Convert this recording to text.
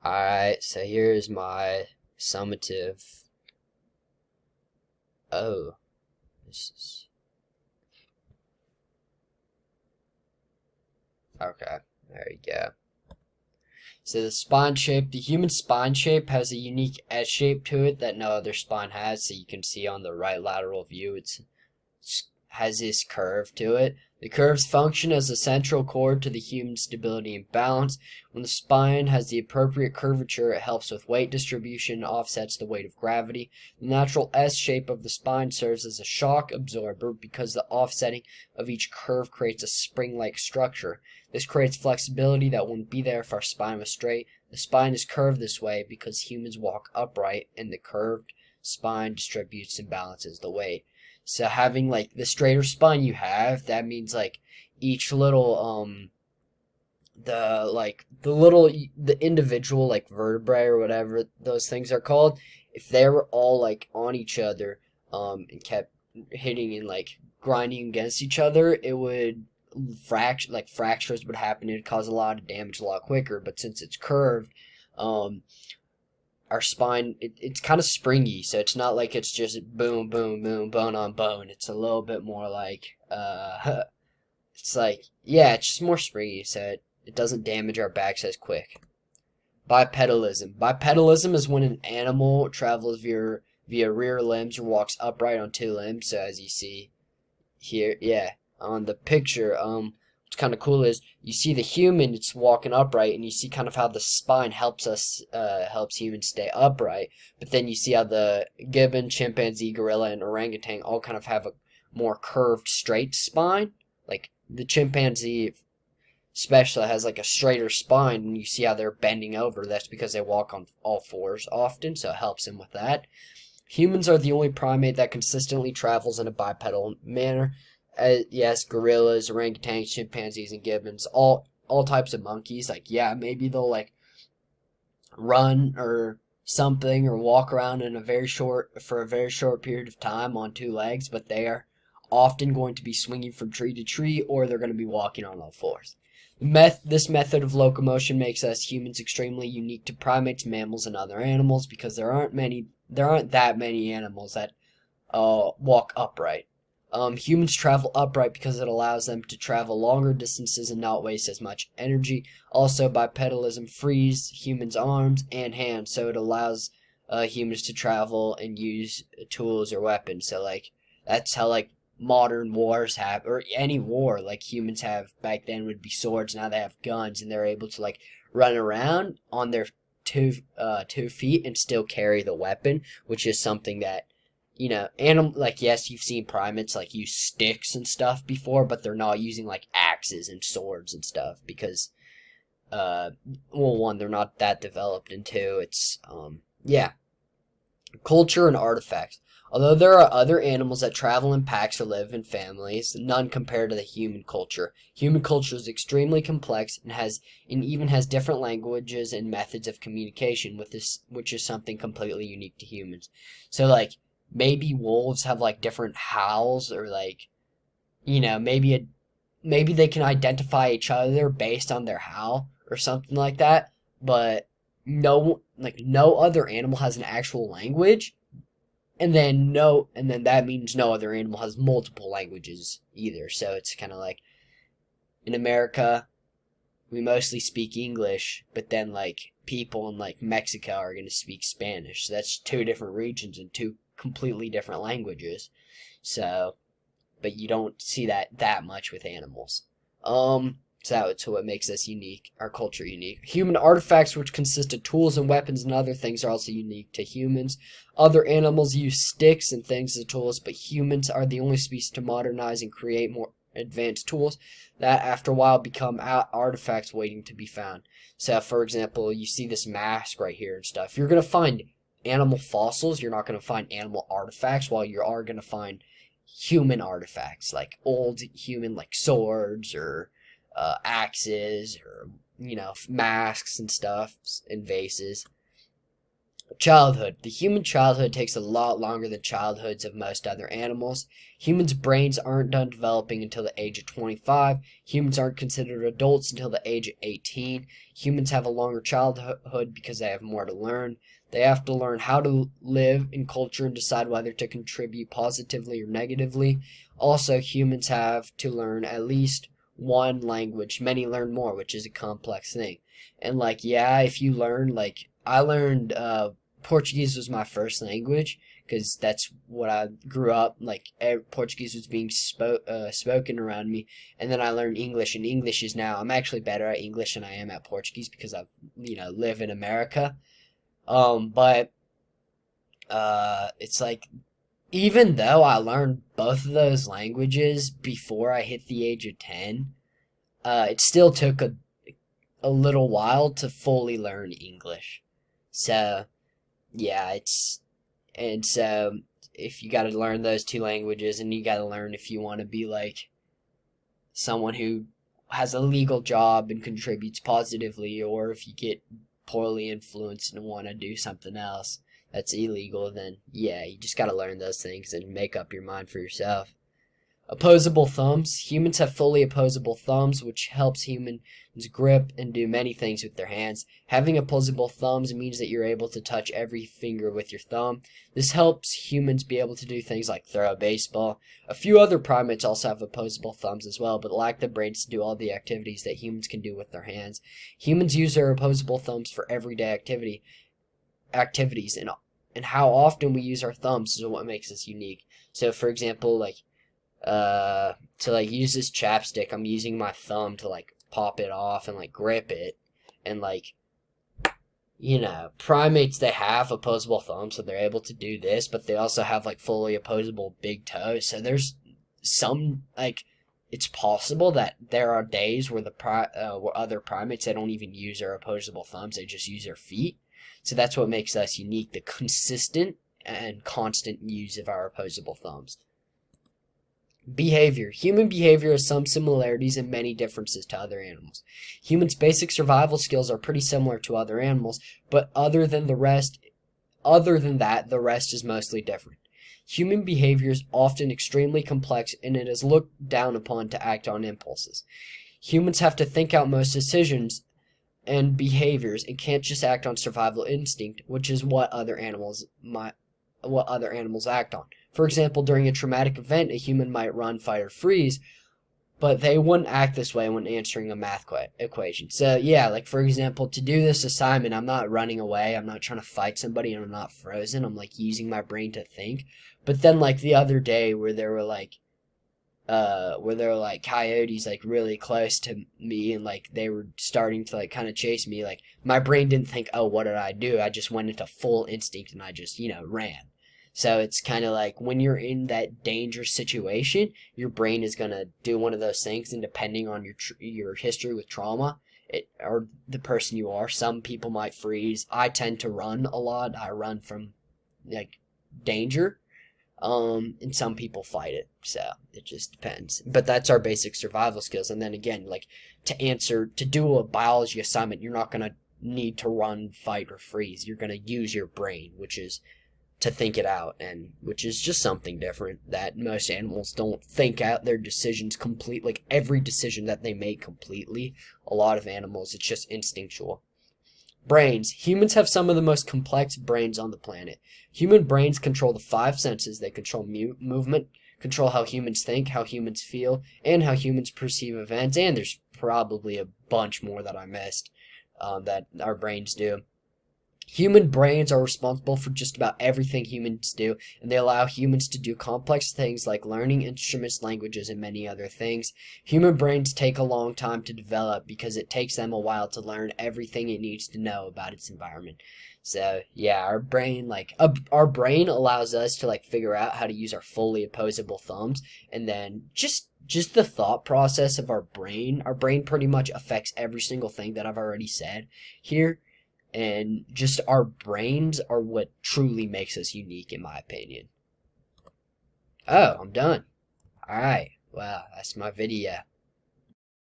Alright, so here's my summative. Oh, this is. Okay, there you go. So the human spine shape has a unique S shape to it that no other spine has. So you can see on the right lateral view, it's has this curve to it. The curves function as a central cord to the human stability and balance. When the spine has the appropriate curvature, it helps with weight distribution and offsets the weight of gravity. The natural S shape of the spine serves as a shock absorber because the offsetting of each curve creates a spring-like structure. This creates flexibility that wouldn't be there if our spine was straight. The spine is curved this way because humans walk upright, and the curved spine distributes and balances the weight. So having like the straighter spine you have, that means like each little the individual like vertebrae or whatever those things are called, if they were all like on each other and kept hitting and like grinding against each other, it would fractures would happen. It'd cause a lot of damage a lot quicker. But since it's curved, um our spine it's kind of springy, so it's not like it's just boom boom boom bone on bone. It's a little bit more like it's like, yeah, it's just more springy, so it doesn't damage our backs as quick. Bipedalism is when an animal travels via rear limbs or walks upright on two limbs. So as you see here, yeah, on the picture, what's kind of cool is you see the human, it's walking upright, and you see kind of how the spine helps humans stay upright. But then you see how the gibbon, chimpanzee, gorilla, and orangutan all kind of have a more curved, straight spine. Like the chimpanzee especially has like a straighter spine, and you see how they're bending over. That's because they walk on all fours often, so it helps them with that. Humans are the only primate that consistently travels in a bipedal manner. Yes, gorillas, orangutans, chimpanzees, and gibbons, all types of monkeys. Like, yeah, maybe they'll like run or something or walk around in a very short period of time on two legs, but they are often going to be swinging from tree to tree, or they're going to be walking on all fours. This method of locomotion makes us humans extremely unique to primates, mammals, and other animals because there aren't that many animals that walk upright. Humans travel upright because it allows them to travel longer distances and not waste as much energy. Also, bipedalism frees humans' arms and hands, so it allows humans to travel and use tools or weapons. So, like, that's how, like, modern wars have, or any war, like, humans have back then would be swords. Now they have guns, and they're able to, like, run around on their two feet and still carry the weapon, which is something that like, yes, you've seen primates like use sticks and stuff before, but they're not using like axes and swords and stuff because, well, one, they're not that developed, and two, it's, yeah. Culture and artifacts. Although there are other animals that travel in packs or live in families, none compare to the human culture. Human culture is extremely complex and even has different languages and methods of communication with this, which is something completely unique to humans. So like maybe wolves have like different howls, or like, maybe they can identify each other based on their howl or something like that, but no other animal has an actual language, and then that means no other animal has multiple languages either. So it's kind of like in America we mostly speak English, but then like people in like Mexico are going to speak Spanish. So that's two different regions and two completely different languages. So, but you don't see that much with animals. So that's what makes us unique, our culture unique. Human artifacts, which consist of tools and weapons and other things, are also unique to humans. Other animals use sticks and things as tools, but humans are the only species to modernize and create more advanced tools that after a while become artifacts waiting to be found. So, for example, you see this mask right here and stuff. You're going to find animal fossils. You're not going to find animal artifacts, while you are going to find human artifacts, like old human, like swords or axes, or masks and stuff and vases. Childhood. The human childhood takes a lot longer than childhoods of most other animals. Humans' brains aren't done developing until the age of 25. Humans aren't considered adults until the age of 18. Humans have a longer childhood because they have more to learn. They have to learn how to live in culture and decide whether to contribute positively or negatively. Also, humans have to learn at least one language. Many learn more, which is a complex thing. And like, yeah, if you learn, like, I learned Portuguese was my first language because that's what I grew up like. Portuguese was being spoken around me, and then I learned English, and English is now I'm actually better at English than I am at Portuguese because I live in America. But it's like even though I learned both of those languages before I hit the age of 10, it still took a little while to fully learn English. So yeah, and so if you got to learn those two languages, and you got to learn if you want to be like someone who has a legal job and contributes positively, or if you get poorly influenced and want to do something else that's illegal, then yeah, you just got to learn those things and make up your mind for yourself. Opposable thumbs. Humans have fully opposable thumbs, which helps humans grip and do many things with their hands. Having opposable thumbs means that you're able to touch every finger with your thumb. This helps humans be able to do things like throw a baseball. A few other primates also have opposable thumbs as well, but lack the brains to do all the activities that humans can do with their hands. Humans use their opposable thumbs for everyday activities, and how often we use our thumbs is what makes us unique. So, for example, like to like use this chapstick, I'm using my thumb to like pop it off and like grip it, and like primates, they have opposable thumbs, so they're able to do this, but they also have like fully opposable big toes. So there's some like it's possible that there are days where where other primates, they don't even use their opposable thumbs, they just use their feet. So that's what makes us unique, the consistent and constant use of our opposable thumbs. Behavior. Human behavior has some similarities and many differences to other animals. Humans' basic survival skills are pretty similar to other animals, but other than that, the rest is mostly different. Human behavior is often extremely complex, and it is looked down upon to act on impulses. Humans have to think out most decisions and behaviors and can't just act on survival instinct, which is what other animals act on. For example, during a traumatic event, a human might run, fight, or freeze, but they wouldn't act this way when answering a math equation. So yeah, like for example, to do this assignment, I'm not running away, I'm not trying to fight somebody, and I'm not frozen, I'm like using my brain to think. But then like the other day where there were like coyotes like really close to me, and like they were starting to like kind of chase me, like my brain didn't think, oh, what did I do? I just went into full instinct and I just ran. So it's kind of like when you're in that dangerous situation, your brain is going to do one of those things, and depending on your history with trauma, or the person you are, some people might freeze. I tend to run a lot. I run from like danger. And some people fight it, so it just depends. But that's our basic survival skills. And then again, like to do a biology assignment, you're not going to need to run, fight, or freeze. You're going to use your brain, which is to think it out, and which is just something different that most animals don't think out their decisions complete, like every decision that they make completely. A lot of animals, it's just instinctual. Brains. Humans have some of the most complex brains on the planet. Human brains control the 5 senses. They control movement, control how humans think, how humans feel, and how humans perceive events. And there's probably a bunch more that I missed that our brains do. Human brains are responsible for just about everything humans do, and they allow humans to do complex things like learning instruments, languages, and many other things. Human brains take a long time to develop because it takes them a while to learn everything it needs to know about its environment. So yeah, our brain allows us to like figure out how to use our fully opposable thumbs, and then just the thought process of our brain pretty much affects every single thing that I've already said here. And just our brains are what truly makes us unique, in my opinion. Oh, I'm done. Alright, well, that's my video.